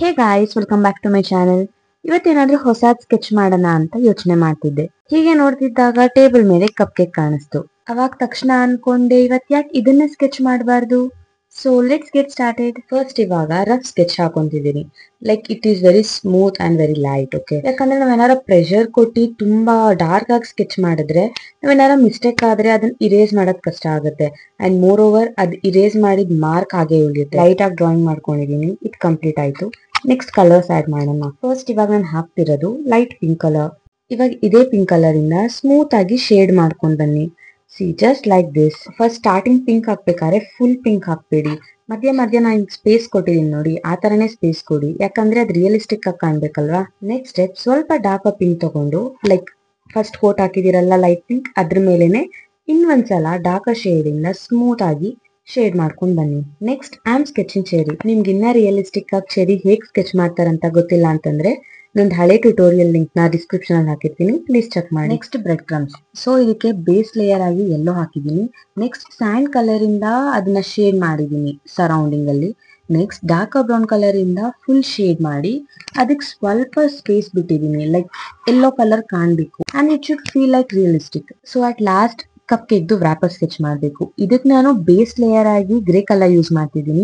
Hey guys, welcome back to my channel. ಇವತ್ತೇನಾದ್ರೂ ಹೊಸಾದ್ sketch ಮಾಡೋಣ ಅಂತ ಯೋಚನೆ ಮಾಡ್ತಿದ್ದೆ. ಹೀಗೆ ನೋಡ್ತಿದ್ದಾಗ ಟೇಬಲ್ ಮೇಲೆ ಕಪ್ ಕೇಕ್ ಕಾಣಿಸ್ತು. ಅವಾಗ ತಕ್ಷಣ ಅನ್ಕೊಂಡೆ, ಇವತ್ ಯಾಕೆ ಇದನ್ನ ಸ್ಕೆಚ್ ಮಾಡಬಾರ್ದು. So let's get started. First ಇವಾಗ ರಫ್ ಸ್ಕೆಚ್ ಹಾಕೊಂತಿದ್ದೀನಿ. Like it is very smooth and very light. Okay, ಯಾಕಂದ್ರೆ ನಾವೇನಾರ ಪ್ರೆಷರ್ ಕೊಟ್ಟು ತುಂಬಾ ಡಾರ್ಕ್ ಆಗಿ ಸ್ಕೆಚ್ ಮಾಡಿದ್ರೆ, ನಾವೇನಾರ ಮಿಸ್ಟೇಕ್ ಆದ್ರೆ ಅದನ್ನ ಇರೇಸ್ ಮಾಡೋದ್ ಕಷ್ಟ ಆಗುತ್ತೆ. ಅಂಡ್ ಮೋರ್ ಓವರ್ ಅದ್ ಇರೇಸ್ ಮಾಡಿದ ಮಾರ್ಕ್ ಹಾಗೆ ಉಳಿಯುತ್ತೆ. ಲೈಟ್ ಆಗಿ ಡ್ರಾಯಿಂಗ್ ಮಾಡ್ಕೊಂಡಿದೀನಿ. ಇಟ್ ಕಂಪ್ಲೀಟ್ ಆಯ್ತು. ನೆಕ್ಸ್ಟ್ ಕಲರ್ಸ್ ಆಡ್ ಮಾಡೋಣ. ಫಸ್ಟ್ ಇವಾಗ ನಾನು ಹಾಕ್ತಿರೋದು ಲೈಟ್ ಪಿಂಕ್ ಕಲರ್. ಇವಾಗ ಇದೇ ಪಿಂಕ್ ಕಲರ್ ಇಂದ ಸ್ಮೂತ್ ಆಗಿ ಶೇಡ್ ಮಾಡ್ಕೊಂಡ್ ಬನ್ನಿ. See just like this. First starting pink ಹಾಕ್ಬೇಕಾದ್ರೆ ಫುಲ್ ಪಿಂಕ್ ಹಾಕ್ಬೇಡಿ. ಮಧ್ಯ ಮಧ್ಯ ನಾನು ಸ್ಪೇಸ್ ಕೊಟ್ಟಿದ್ದೀನಿ ನೋಡಿ, ಆ ತರನೇ ಸ್ಪೇಸ್ ಕೊಡಿ, ಯಾಕಂದ್ರೆ ಅದು ರಿಯಲಿಸ್ಟಿಕ್ ಆಗಿ ಕಾಣ್ಬೇಕಲ್ವಾ. ನೆಕ್ಸ್ಟ್ ಸ್ಟೆಪ್, ಸ್ವಲ್ಪ ಡಾರ್ಕ್ ಪಿಂಕ್ ತಗೊಂಡು, ಲೈಕ್ ಫಸ್ಟ್ ಕೋಟ್ ಹಾಕಿದಿರಲ್ಲ ಲೈಟ್ ಪಿಂಕ್, ಅದ್ರ ಮೇಲೆನೆ ಇನ್ನೊಂದ್ಸಲ ಡಾರ್ಕ್ ಶೇಡ್ ಇಂದ ಸ್ಮೂತ್ ಆಗಿ ಶೇಡ್ ಮಾಡ್ಕೊಂಡ್ ಬನ್ನಿ. Next I am sketching cherry. ನಿಮ್ಗೆ ಇನ್ನ ರಿಯಲಿಸ್ಟಿಕ್ ಆಗಿ ಚೆರಿ ಹೇಗ್ ಸ್ಕೆಚ್ ಮಾಡ್ತಾರಂತ ಗೊತ್ತಿಲ್ಲ ಅಂತಂದ್ರೆ ನಂದು ಹಳೆ ಟ್ಯುಟೋರಿಯಲ್ ಲಿಂಕ್ ನ ಡಿಸ್ಕ್ರಿಪ್ಷನ್ ಅಲ್ಲಿ ಹಾಕಿರ್ತೀನಿ, ಪ್ಲೀಸ್ ಚೆಕ್ ಮಾಡಿ. Next bread crumbs. ಸೊ ಇದಕ್ಕೆ ಬೇಸ್ ಲೇಯರ್ ಆಗಿ ಎಲ್ಲೋ ಹಾಕಿದೀನಿ. ನೆಕ್ಸ್ಟ್ ಸ್ಯಾಂಡ್ ಕಲರ್ ಇಂದ ಅದನ್ನ ಶೇಡ್ ಮಾಡಿದೀನಿ ಸರೌಂಡಿಂಗ್ ಅಲ್ಲಿ. ನೆಕ್ಸ್ಟ್ ಡಾರ್ಕ್ ಬ್ರೌನ್ ಕಲರ್ ಇಂದ ಫುಲ್ ಶೇಡ್ ಮಾಡಿ ಅದಕ್ಕೆ ಸ್ವಲ್ಪ ಸ್ಪೇಸ್ ಬಿಟ್ಟಿದೀನಿ, ಲೈಕ್ ಎಲ್ಲೋ ಕಲರ್ ಕಾಣ್ಬೇಕು and it should feel like realistic. So at last cup ಕೇಕ್ದು ವ್ರಾಪರ್ ಸ್ಕೆಚ್ ಮಾಡಬೇಕು. ಇದಕ್ಕೆ ನಾನು ಬೇಸ್ ಲೇಯರ್ ಆಗಿ ಗ್ರೇ ಕಲರ್ ಯೂಸ್ ಮಾಡ್ತಿದ್ದೀನಿ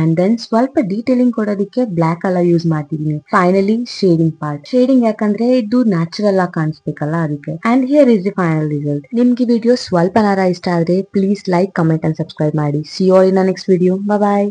ಅಂಡ್ ದೆನ್ ಸ್ವಲ್ಪ ಡೀಟೇಲಿಂಗ್ ಕೊಡೋದಕ್ಕೆ ಬ್ಲಾಕ್ ಕಲರ್ ಯೂಸ್ ಮಾಡ್ತಿದ್ದೀನಿ. Finally shading part. ಶೇಡಿಂಗ್ ಯಾಕಂದ್ರೆ ಇದು ನ್ಯಾಚುರಲ್ ಆಗಿ ಕಾಣಿಸ್ಬೇಕಲ್ಲ, ಅದಕ್ಕೆ. And here is the final result. ನಿಮ್ಗೆ ವಿಡಿಯೋ ಸ್ವಲ್ಪ ಇಷ್ಟ ಆದ್ರೆ please like, comment and subscribe ಮಾಡಿ. See you all in the next video. Bye.